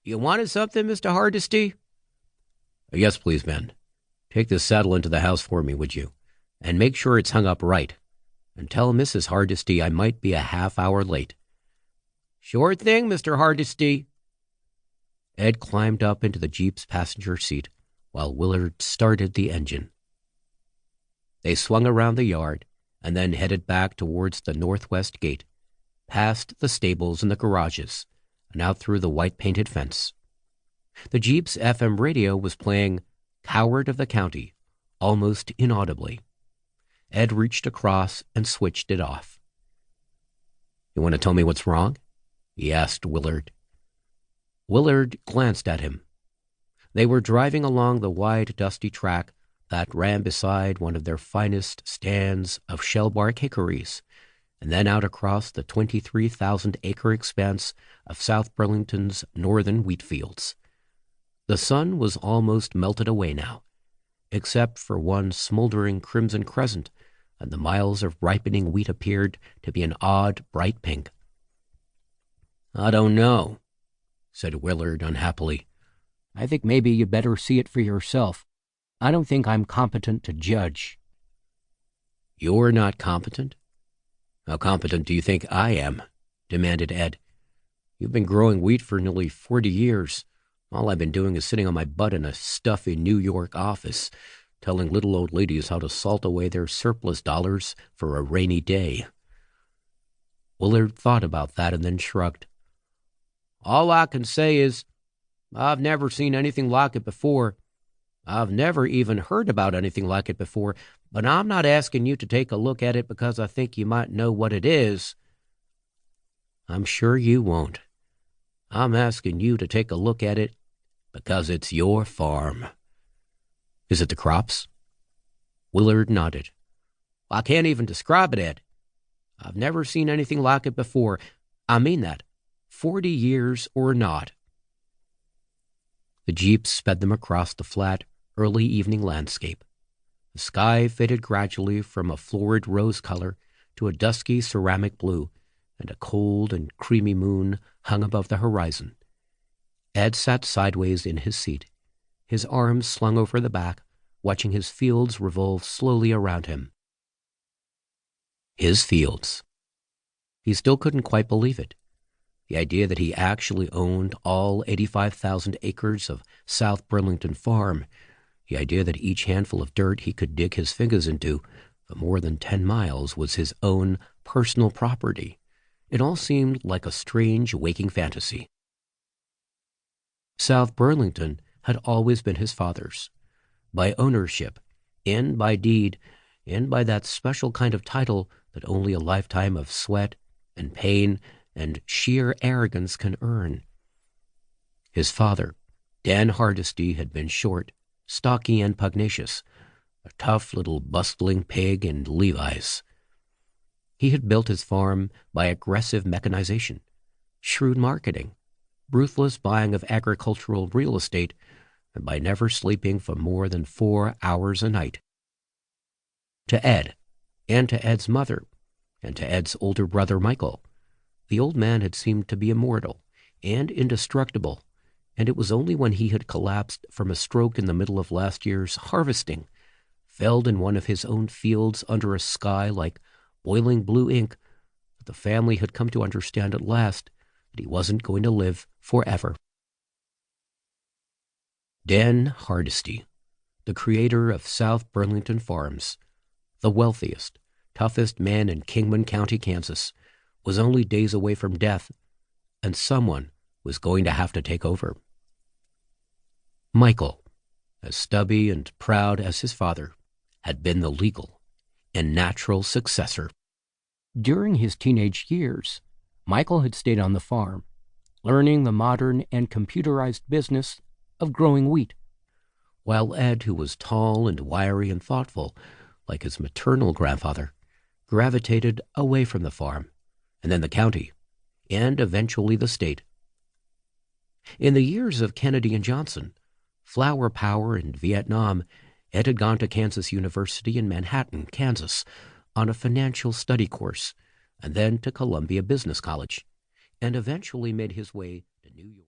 You wanted something, Mr. Hardesty? Yes, please, Ben. Take this saddle into the house for me, would you? And make sure it's hung up right. And tell Mrs. Hardesty I might be a half-hour late. Sure thing, Mr. Hardesty. Ed climbed up into the Jeep's passenger seat while Willard started the engine. They swung around the yard and then headed back towards the northwest gate, past the stables and the garages, and out through the white-painted fence. The Jeep's FM radio was playing Coward of the County, almost inaudibly. Ed reached across and switched it off. You want to tell me what's wrong? He asked Willard. Willard glanced at him. They were driving along the wide, dusty track that ran beside one of their finest stands of shellbark hickories, and then out across the 23,000-acre expanse of South Burlington's northern wheat fields. The sun was almost melted away now, except for one smoldering crimson crescent, and the miles of ripening wheat appeared to be an odd, bright pink. I don't know, said Willard unhappily. I think maybe you'd better see it for yourself. I don't think I'm competent to judge. You're not competent? How competent do you think I am? Demanded Ed. You've been growing wheat for nearly 40 years. All I've been doing is sitting on my butt in a stuffy New York office, telling little old ladies how to salt away their surplus dollars for a rainy day. Willard thought about that and then shrugged. All I can say is, I've never seen anything like it before. I've never even heard about anything like it before, but I'm not asking you to take a look at it because I think you might know what it is. I'm sure you won't. I'm asking you to take a look at it because it's your farm. Is it the crops? Willard nodded. I can't even describe it, Ed. I've never seen anything like it before. I mean that, 40 years or not. The Jeep sped them across the flat, early evening landscape. The sky faded gradually from a florid rose color to a dusky ceramic blue, and a cold and creamy moon hung above the horizon. Ed sat sideways in his seat, his arms slung over the back, watching his fields revolve slowly around him. His fields. He still couldn't quite believe it. The idea that he actually owned all 85,000 acres of South Burlington Farm, the idea that each handful of dirt he could dig his fingers into for more than 10 miles was his own personal property. It all seemed like a strange waking fantasy. South Burlington had always been his father's, by ownership, and by deed, and by that special kind of title that only a lifetime of sweat and pain and sheer arrogance can earn. His father, Dan Hardesty, had been short, stocky, and pugnacious, a tough little bustling pig in Levi's. He had built his farm by aggressive mechanization, shrewd marketing, ruthless buying of agricultural real estate, and by never sleeping for more than 4 hours a night. To Ed, and to Ed's mother, and to Ed's older brother Michael, the old man had seemed to be immortal and indestructible, and it was only when he had collapsed from a stroke in the middle of last year's harvesting, felled in one of his own fields under a sky like boiling blue ink, that the family had come to understand at last that he wasn't going to live forever. Dan Hardesty, the creator of South Burlington Farms, the wealthiest, toughest man in Kingman County, Kansas, was only days away from death, and someone was going to have to take over. Michael, as stubby and proud as his father, had been the legal and natural successor. During his teenage years, Michael had stayed on the farm, learning the modern and computerized business of growing wheat, while Ed, who was tall and wiry and thoughtful, like his maternal grandfather, gravitated away from the farm, and then the county, and eventually the state. In the years of Kennedy and Johnson, flower power in Vietnam, Ed had gone to Kansas University in Manhattan, Kansas, on a financial study course, and then to Columbia Business College, and eventually made his way to New York.